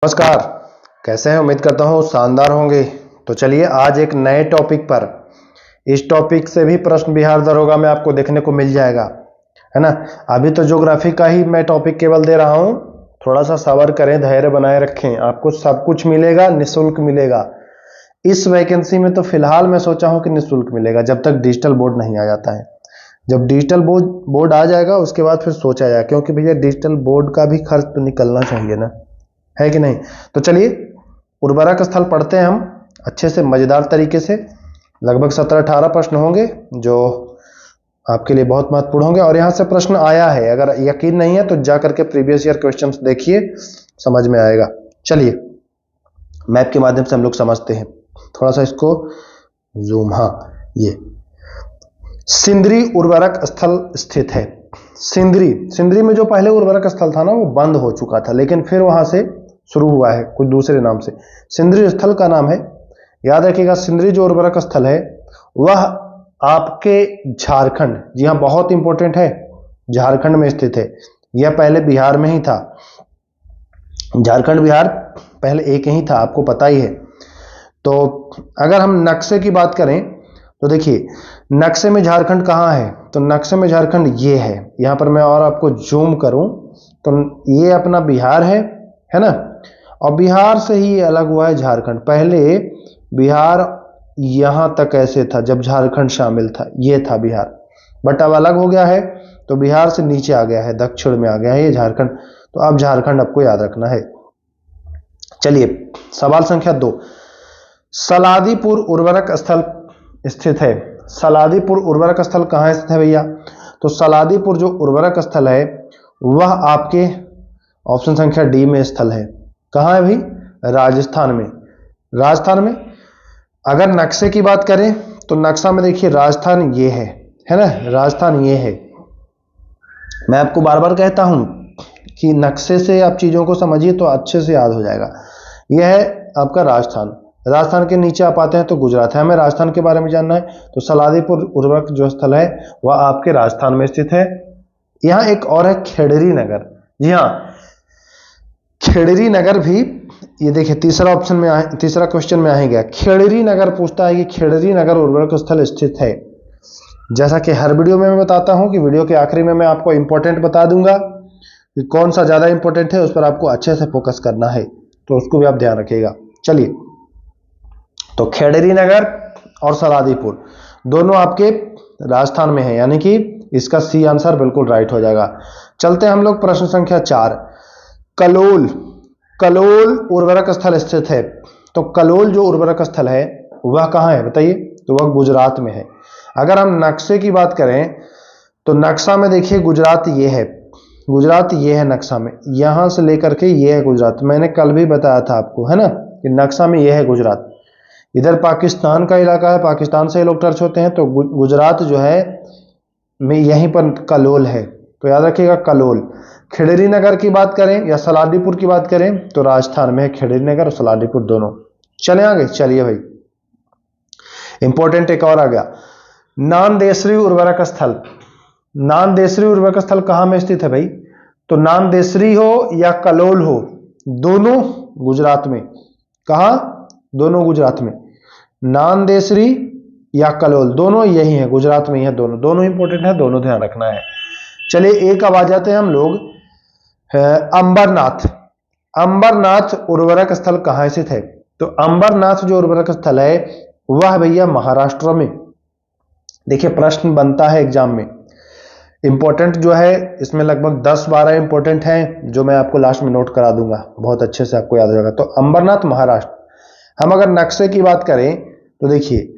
नमस्कार, कैसे हैं? उम्मीद करता हूँ शानदार होंगे। तो चलिए आज एक नए टॉपिक पर, इस टॉपिक से भी प्रश्न बिहार दरोगा में आपको देखने को मिल जाएगा, है ना। अभी तो ज्योग्राफी का ही मैं टॉपिक केवल दे रहा हूँ, थोड़ा सा सब्र करें, धैर्य बनाए रखें, आपको सब कुछ मिलेगा, निःशुल्क मिलेगा। इस वैकेंसी में तो फिलहाल मैं सोचा हूँ कि निःशुल्क मिलेगा, जब तक डिजिटल बोर्ड नहीं आ जाता है। जब डिजिटल बोर्ड आ जाएगा उसके बाद फिर सोचा जाए, क्योंकि भैया डिजिटल बोर्ड का भी खर्च तो निकलना चाहिए ना, है कि नहीं। तो चलिए उर्वरक स्थल पढ़ते हैं हम अच्छे से, मजेदार तरीके से। लगभग 17-18 प्रश्न होंगे जो आपके लिए बहुत महत्वपूर्ण होंगे, और यहां से प्रश्न आया है। अगर यकीन नहीं है तो जा करके प्रीवियस ईयर क्वेश्चंस देखिए, समझ में आएगा। चलिए मैप के माध्यम से हम लोग समझते हैं, थोड़ा सा इसको जूम, हाँ ये सिंदरी उर्वरक स्थल स्थित है। सिंदरी में जो पहले उर्वरक स्थल था ना, वो बंद हो चुका था, लेकिन फिर वहां से शुरू हुआ है कुछ दूसरे नाम से। सिंदरी स्थल का नाम है, याद रखिएगा, सिंदरी जो उर्वरक स्थल है वह आपके झारखंड, जी हाँ बहुत इंपॉर्टेंट है, झारखंड में स्थित है। यह पहले बिहार में ही था, झारखंड बिहार पहले एक ही था, आपको पता ही है। तो अगर हम नक्शे की बात करें तो देखिए नक्शे में झारखंड कहाँ है, तो नक्शे में झारखंड ये है। यहां पर मैं और आपको जूम करूं तो ये अपना बिहार है ना, और बिहार से ही अलग हुआ है झारखंड। पहले बिहार यहां तक ऐसे था जब झारखंड शामिल था, ये था बिहार, बट अब अलग हो गया है, तो बिहार से नीचे आ गया है, दक्षिण में आ गया है ये झारखंड। तो अब झारखंड आपको याद रखना है। चलिए सवाल संख्या 2, सलादीपुर उर्वरक स्थल स्थित है। सलादीपुर उर्वरक स्थल कहाँ स्थित है भैया? तो सलादीपुर जो उर्वरक स्थल है वह आपके ऑप्शन संख्या डी में स्थल है। कहाँ है भाई? राजस्थान में। राजस्थान में अगर नक्शे की बात करें तो नक्शा में देखिए राजस्थान ये है ना, राजस्थान ये है। मैं आपको बार बार कहता हूं कि नक्शे से आप चीजों को समझिए तो अच्छे से याद हो जाएगा। यह है आपका राजस्थान। राजस्थान के नीचे आप आते हैं तो गुजरात है। हमें राजस्थान के बारे में जानना है, तो सलादीपुर उर्वरक जो स्थल है वह आपके राजस्थान में स्थित है। यहां एक और है खेड़री नगर। जी हाँ, खेड़री नगर भी, ये देखिए तीसरा ऑप्शन में तीसरा क्वेश्चन में आएगा, खेड़री नगर पूछता है कि खेड़री नगर उर्वरक स्थल स्थित है। जैसा कि हर वीडियो में मैं बताता हूं कि वीडियो के आखिरी में मैं आपको इंपॉर्टेंट बता दूंगा कि कौन सा ज्यादा इंपॉर्टेंट है, उस पर आपको अच्छे से फोकस करना है, तो उसको भी आप ध्यान रखिएगा। चलिए, तो खेड़री नगर और सलादीपुर दोनों आपके राजस्थान में है, यानी कि इसका सी आंसर बिल्कुल राइट हो जाएगा। चलते हैं हम लोग प्रश्न संख्या 4, कलोल उर्वरक स्थल स्थित है। तो कलोल जो उर्वरक स्थल है वह कहाँ है बताइए? तो वह गुजरात में है। अगर हम नक्शे की बात करें तो नक्शा में देखिए गुजरात ये है, गुजरात ये है नक्शा में, यहां से लेकर के ये है गुजरात। मैंने कल भी बताया था आपको, है ना, कि नक्शा में ये है गुजरात। इधर पाकिस्तान का इलाका है, पाकिस्तान से लोग टच होते हैं, तो गुजरात जो है में यहीं पर कलोल है, तो याद रखिएगा कलोल। खेड़री नगर की बात करें या सलादीपुर की बात करें तो राजस्थान में है खेड़री नगर और सलादीपुर दोनों। चले आगे, चलिए भाई इंपॉर्टेंट एक और आ गया, नानदेसरी उर्वरक स्थल। नानदेसरी उर्वरक स्थल कहां में स्थित है भाई? तो नानदेसरी हो या कलोल हो, दोनों गुजरात में। कहा? दोनों गुजरात में। नानदेसरी या कलोल दोनों यही है, गुजरात में ही है, दोनों इंपॉर्टेंट है, दोनों ध्यान रखना है। चलिए एक अब आ जाते हैं हम लोग अंबरनाथ। अंबरनाथ उर्वरक स्थल कहां स्थित है? तो अंबरनाथ जो उर्वरक स्थल है वह भैया महाराष्ट्र में। देखिए प्रश्न बनता है एग्जाम में, इंपॉर्टेंट जो है इसमें लगभग 10-12 इंपॉर्टेंट हैं जो मैं आपको लास्ट में नोट करा दूंगा, बहुत अच्छे से आपको याद हो जाएगा। तो अंबरनाथ महाराष्ट्र। हम अगर नक्शे की बात करें तो देखिए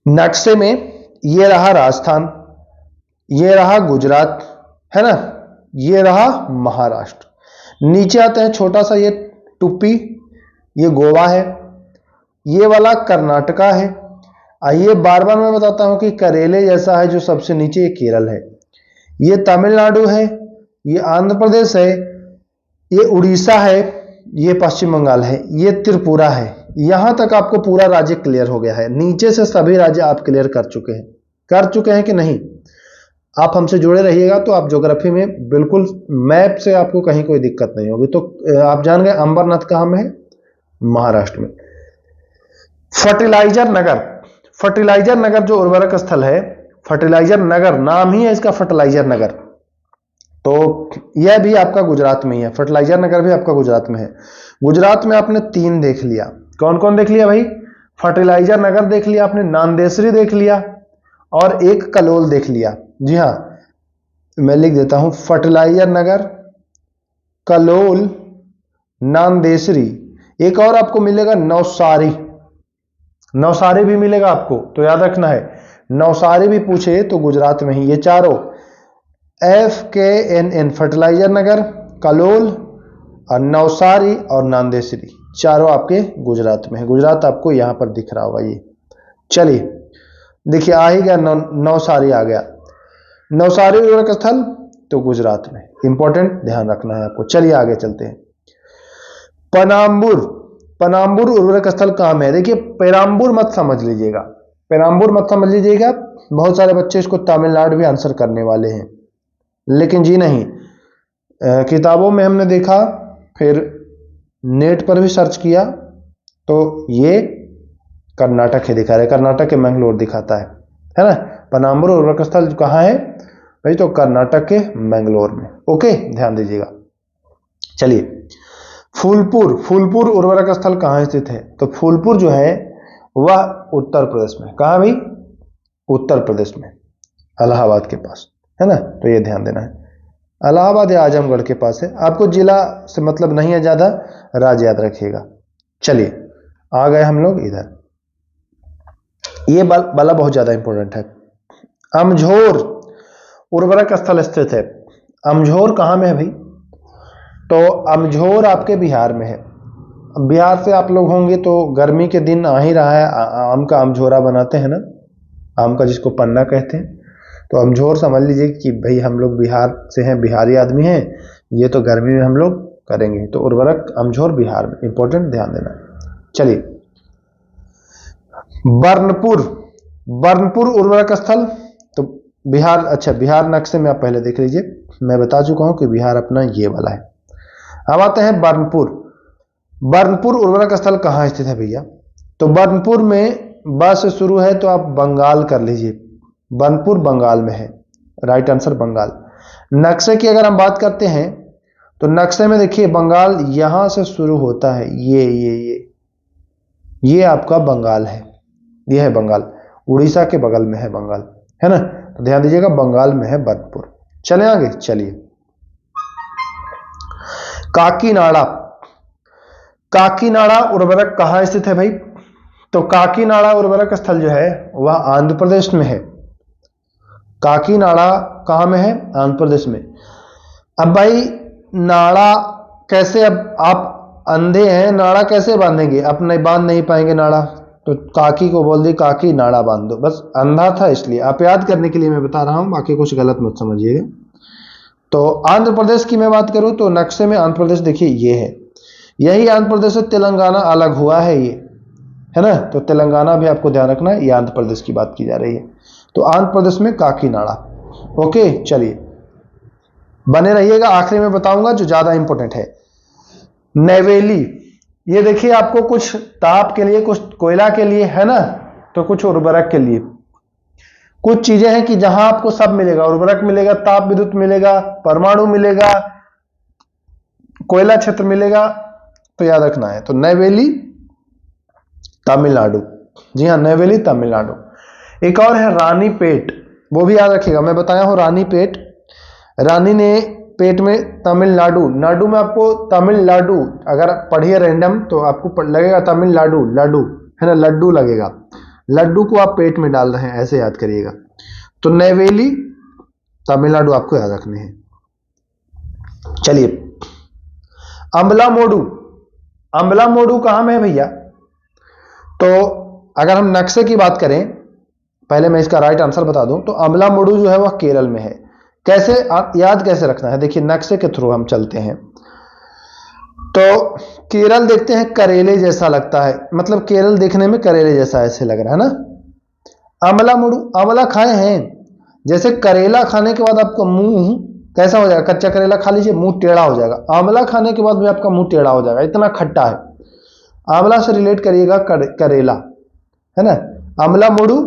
नक्शे में ये रहा राजस्थान, ये रहा गुजरात, है ना, ये रहा महाराष्ट्र। नीचे आते हैं छोटा सा ये टुप्पी, ये गोवा है, ये वाला कर्नाटका है, ये बार बार मैं बताता हूं कि करेले जैसा है जो सबसे नीचे, ये केरल है, ये तमिलनाडु है, ये आंध्र प्रदेश है, ये उड़ीसा है, ये पश्चिम बंगाल है, ये त्रिपुरा है। यहां तक आपको पूरा राज्य क्लियर हो गया है। नीचे से सभी राज्य आप क्लियर कर चुके हैं कि नहीं? आप हमसे जुड़े रहिएगा तो आप ज्योग्राफी में बिल्कुल मैप से आपको कहीं कोई दिक्कत नहीं होगी। तो आप जान गए अंबरनाथ कहाँ में है? महाराष्ट्र में। फर्टिलाइजर नगर, फर्टिलाइजर नगर जो उर्वरक स्थल है, फर्टिलाइजर नगर नाम ही है इसका फर्टिलाइजर नगर, तो यह भी आपका गुजरात में ही है। फर्टिलाइजर नगर भी आपका गुजरात में है। गुजरात में आपने 3 देख लिया, कौन कौन देख लिया भाई? फर्टिलाइजर नगर देख लिया आपने, नांदेसरी देख लिया और एक कलोल देख लिया। जी हां, मैं लिख देता हूं, फर्टिलाइजर नगर, कलोल, नांदेसरी, एक और आपको मिलेगा नवसारी, नवसारी भी मिलेगा आपको, तो याद रखना है नवसारी भी पूछे तो गुजरात में ही। ये चारों FKNN, फर्टिलाइजर नगर, कलोल और नवसारी और नांदेसरी, चारों आपके गुजरात में है। गुजरात आपको यहां पर दिख रहा होगा ये। चलिए देखिए आ ही गया, नवसारी आ गया। नवसारी उर्वरक स्थल तो गुजरात में, इंपॉर्टेंट ध्यान रखना है आपको। चलिए आगे चलते हैं। पनाम्बुर, पनाम्बुर उर्वरक स्थल कहां में है? देखिए पेराम्बुर मत समझ लीजिएगा, पेराम्बुर मत समझ लीजिएगा, बहुत सारे बच्चे इसको तमिलनाडु भी आंसर करने वाले हैं, लेकिन जी नहीं, किताबों में हमने देखा, फिर नेट पर भी सर्च किया तो ये कर्नाटक ही दिखा रहा है, कर्नाटक के मैंगलोर दिखाता है ना। पनाम्बुर उर्वरक स्थल कहाँ है भाई? तो कर्नाटक के मैंगलोर में। ओके, ध्यान दीजिएगा। चलिए फूलपुर, फूलपुर उर्वरक स्थल कहाँ स्थित है? तो फूलपुर जो है वह उत्तर प्रदेश में। कहाँ भाई? उत्तर प्रदेश में, इलाहाबाद के पास, है ना, तो ये ध्यान देना है। इलाहाबाद या आजमगढ़ के पास है। आपको जिला से मतलब नहीं है ज्यादा, राज्य याद रखिएगा। चलिए आ गए हम लोग इधर, ये वाला बहुत ज्यादा इंपॉर्टेंट है। अमझोर उर्वरक स्थल स्थित है। अमझोर कहां में है भाई? तो अमझोर आपके बिहार में है। बिहार से आप लोग होंगे तो गर्मी के दिन आ ही रहा है, आम का अमझोरा बनाते हैं ना, आम का जिसको पन्ना कहते हैं, तो अमझोर समझ लीजिए कि भाई हम लोग बिहार से हैं, बिहारी आदमी हैं, ये तो गर्मी में हम लोग करेंगे, तो उर्वरक अमझोर बिहार में, इंपॉर्टेंट ध्यान देना। चलिए बर्नपुर, बर्नपुर उर्वरक स्थल तो बिहार, अच्छा बिहार नक्शे में आप पहले देख लीजिए, मैं बता चुका हूं कि बिहार अपना ये वाला है। अब आते हैं बर्नपुर। बर्नपुर उर्वरक स्थल कहां स्थित है भैया? तो बर्नपुर में ब से शुरू है तो आप बंगाल कर लीजिए, बर्नपुर बंगाल में है, राइट आंसर बंगाल। नक्शे की अगर हम बात करते हैं तो नक्शे में देखिए बंगाल यहां से शुरू होता है, ये आपका बंगाल है, ये है बंगाल, उड़ीसा के बगल में है बंगाल, है ना, तो ध्यान दीजिएगा बंगाल में है बर्नपुर। चले आगे, चलिए काकीनाडा, काकीनाडा उर्वरक कहां स्थित है भाई? तो काकीनाडा उर्वरक स्थल जो है वह आंध्र प्रदेश में है। काकीनाडा कहां में है? आंध्र प्रदेश में। अब भाई नाड़ा कैसे, अब आप अंधे हैं, नाड़ा कैसे बांधेंगे? आप नहीं बांध नहीं पाएंगे नाड़ा, तो काकी को बोल दी काकी नाड़ा बांध दो, बस अंधा था इसलिए, आप याद करने के लिए मैं बता रहा हूं, बाकी कुछ गलत मत समझिएगा। तो आंध्र प्रदेश की मैं बात करूं तो नक्शे में आंध्र प्रदेश देखिए ये है, यही आंध्र प्रदेश से तेलंगाना अलग हुआ है, ये है ना, तो तेलंगाना भी आपको ध्यान रखना है, ये आंध्र प्रदेश की बात की जा रही है। तो आंध्र प्रदेश में काकीनाडा। ओके चलिए बने रहिएगा, आखिरी में बताऊंगा जो ज्यादा इंपॉर्टेंट है। नेवेली, ये देखिए आपको कुछ ताप के लिए, कुछ कोयला के लिए, है ना, तो कुछ उर्वरक के लिए, कुछ चीजें हैं कि जहां आपको सब मिलेगा, उर्वरक मिलेगा, ताप विद्युत मिलेगा, परमाणु मिलेगा, कोयला क्षेत्र मिलेगा, तो याद रखना है। तो नेवेली तमिलनाडु, जी हाँ नेवेली तमिलनाडु। एक और है रानीपेट, वो भी याद रखिएगा, मैं बताया हूं रानीपेट, रानी ने पेट में तमिलनाडु, नाडु में आपको तमिलनाडु, अगर पढ़िए रैंडम तो आपको लगेगा तमिलनाडु, लाडू है ना, लड्डू लगेगा, लड्डू को आप पेट में डाल रहे हैं, ऐसे याद करिएगा। तो नेवेली तमिलनाडु आपको याद रखने हैं। चलिए अम्बला मोडू, अम्बला मोडू कहां में है भैया? तो अगर हम नक्शे की बात करें, पहले मैं इसका राइट आंसर बता दूं, तो अम्बला मोडू जो है वह केरल में है। कैसे याद कैसे रखना है? देखिए नक्शे के थ्रू हम चलते हैं, तो केरल देखते हैं, करेले जैसा लगता है, मतलब केरल देखने में करेले जैसा ऐसे लग रहा है ना। अमला मुड़ू, अमला खाए हैं, जैसे करेला खाने के बाद आपका मुंह कैसा हो जाएगा, कच्चा करेला खा लीजिए मुंह टेढ़ा हो जाएगा, आंवला खाने के बाद भी आपका मुंह टेढ़ा हो जाएगा, इतना खट्टा है। आंवला से रिलेट करिएगा करेला, है ना। आंवला मुडू,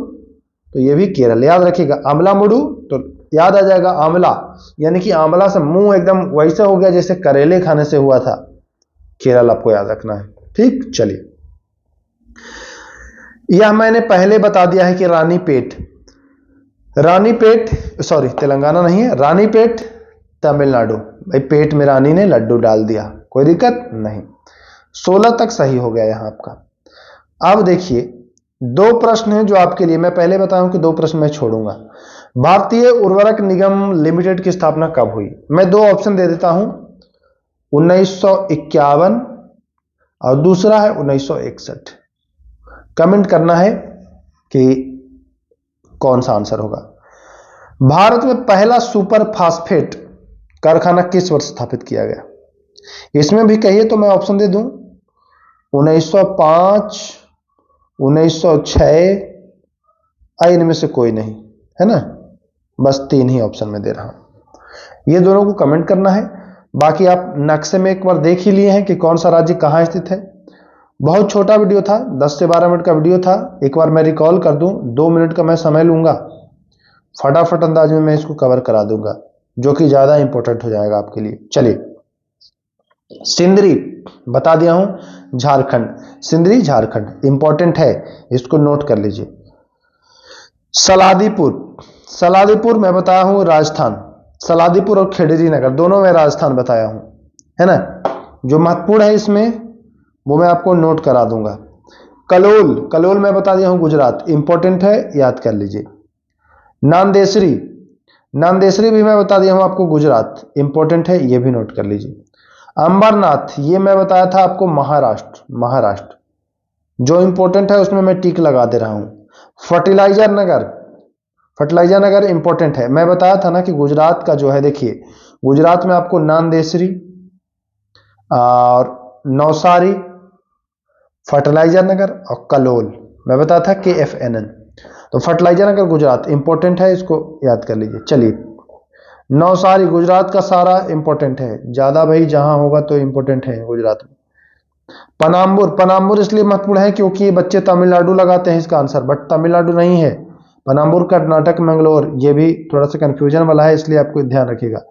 तो ये भी केरल, याद रखिएगा। आंवला मुडू तो याद आ जाएगा आंवला, यानी कि आंवला से मुंह एकदम वैसे हो गया जैसे करेले खाने से हुआ था। केरल आपको याद रखना है, ठीक। चलिए, यह मैंने पहले बता दिया है कि रानीपेट, रानीपेट सॉरी तेलंगाना नहीं है, रानीपेट तमिलनाडु। भाई पेट में रानी ने लड्डू डाल दिया, कोई दिक्कत नहीं। 16 तक सही हो गया यहां आपका। अब देखिए 2 प्रश्न हैं जो आपके लिए, मैं पहले बताऊं कि 2 प्रश्न मैं छोड़ूंगा। भारतीय उर्वरक निगम लिमिटेड की स्थापना कब हुई? मैं 2 ऑप्शन दे देता हूं, 1951 और दूसरा है 1961। कमेंट करना है कि कौन सा आंसर होगा। भारत में पहला सुपर फास्फेट कारखाना किस वर्ष स्थापित किया गया? इसमें भी कहिए तो मैं ऑप्शन दे दूं, 1905, 1906, इनमें से कोई नहीं, है ना। बस 3 ही ऑप्शन में दे रहा हूं, ये दोनों को कमेंट करना है। बाकी आप नक्शे में एक बार देख ही लिए हैं कि कौन सा राज्य कहां स्थित है। बहुत छोटा वीडियो था, 10 से 12 मिनट का वीडियो था। एक बार मैं रिकॉल कर दूं, 2 मिनट का मैं समय लूंगा, फटाफट अंदाज में मैं इसको कवर करा दूंगा, जो कि ज्यादा इंपॉर्टेंट हो जाएगा आपके लिए। चलिए, सिंदरी बता दिया हूं, झारखंड, सिंदरी झारखंड इंपॉर्टेंट है, इसको नोट कर लीजिए। सलादीपुर, सलादीपुर मैं बताया हूं राजस्थान, सलादीपुर और खेड़री नगर दोनों में राजस्थान बताया हूं, है ना। जो महत्वपूर्ण है इसमें वो मैं आपको नोट करा दूंगा। कलोल, कलोल मैं बता दिया हूं गुजरात, इंपॉर्टेंट है, याद कर लीजिए। नांदेसरी, नांदेसरी भी मैं बता दिया हूं आपको गुजरात, इंपॉर्टेंट है, ये भी नोट कर लीजिए। अंबरनाथ, ये मैं बताया था आपको महाराष्ट्र, महाराष्ट्र, जो इंपॉर्टेंट है उसमें मैं टिक लगा दे रहा हूं। फर्टिलाइजर नगर, फर्टिलाइजर नगर इंपॉर्टेंट है, मैं बताया था ना कि गुजरात का जो है, देखिए गुजरात में आपको नांदेसरी और नौसारी, फर्टिलाइजर नगर और कलोल, मैं बताया था KFNN। तो फर्टिलाइजर नगर गुजरात इंपॉर्टेंट है, इसको याद कर लीजिए। चलिए, नौसारी गुजरात का सारा इंपॉर्टेंट है, ज्यादा भाई जहां होगा तो इंपॉर्टेंट है गुजरात में। पनाम्बुर, पनाम्बुर इसलिए महत्वपूर्ण है क्योंकि ये बच्चे तमिलनाडु लगाते हैं इसका आंसर, बट तमिलनाडु नहीं है, पनाम्बुर कर्नाटक मंगलोर, ये भी थोड़ा सा कंफ्यूजन वाला है, इसलिए आपको ध्यान रखिएगा।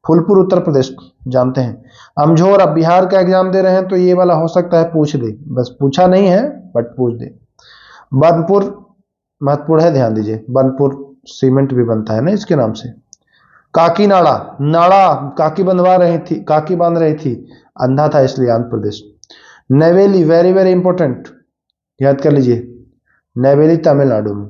फूलपुर उत्तर प्रदेश जानते हैं। अमझोर, अब बिहार का एग्जाम दे रहे हैं तो ये वाला हो सकता है पूछ दे, बस पूछा नहीं है बट पूछ दे। बनपुर महत्वपूर्ण है, ध्यान दीजिए, बनपुर सीमेंट भी बनता है ना इसके नाम से। काकीनाड़ा, नाड़ा काकी बंधवा रही थी, काकी बांध रही थी, अंधा था इसलिए Andhra Pradesh. Neyveli, very very important, याद कर लीजिए, नेवेली तमिलनाडु में।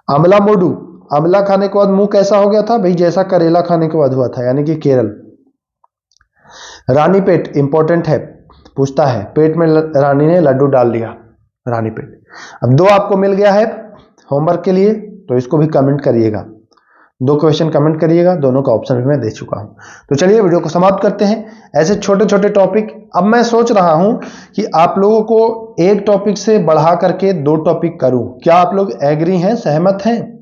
अमला मोडू, अमला खाने के बाद मुंह कैसा हो गया था भाई, जैसा करेला खाने के बाद हुआ था, यानी कि केरल। रानीपेट इंपॉर्टेंट है, पूछता है, पेट में रानी ने लड्डू डाल दिया, रानीपेट। अब 2 आपको मिल गया है होमवर्क के लिए, तो इसको भी कमेंट करिएगा, 2 क्वेश्चन कमेंट करिएगा, दोनों का ऑप्शन भी मैं दे चुका हूं। तो चलिए वीडियो को समाप्त करते हैं। ऐसे छोटे छोटे टॉपिक, अब मैं सोच रहा हूं कि आप लोगों को एक टॉपिक से बढ़ा करके 2 टॉपिक करूं, क्या आप लोग एग्री हैं, सहमत हैं?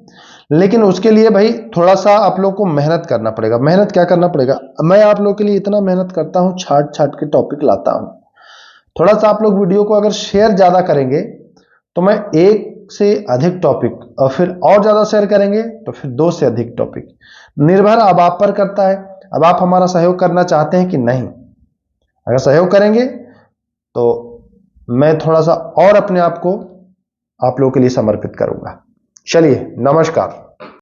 लेकिन उसके लिए भाई थोड़ा सा आप लोग को मेहनत करना पड़ेगा। मेहनत क्या करना पड़ेगा, मैं आप लोग के लिए इतना मेहनत करता हूं, छाट छाट के टॉपिक लाता हूं। थोड़ा सा आप लोग वीडियो को अगर शेयर ज्यादा करेंगे तो मैं 1 से अधिक टॉपिक, और फिर और ज्यादा शेयर करेंगे तो फिर 2 से अधिक टॉपिक, निर्भर अब आप पर करता है। अब आप हमारा सहयोग करना चाहते हैं कि नहीं? अगर सहयोग करेंगे तो मैं थोड़ा सा और अपने आप को आप लोगों के लिए समर्पित करूंगा। चलिए, नमस्कार।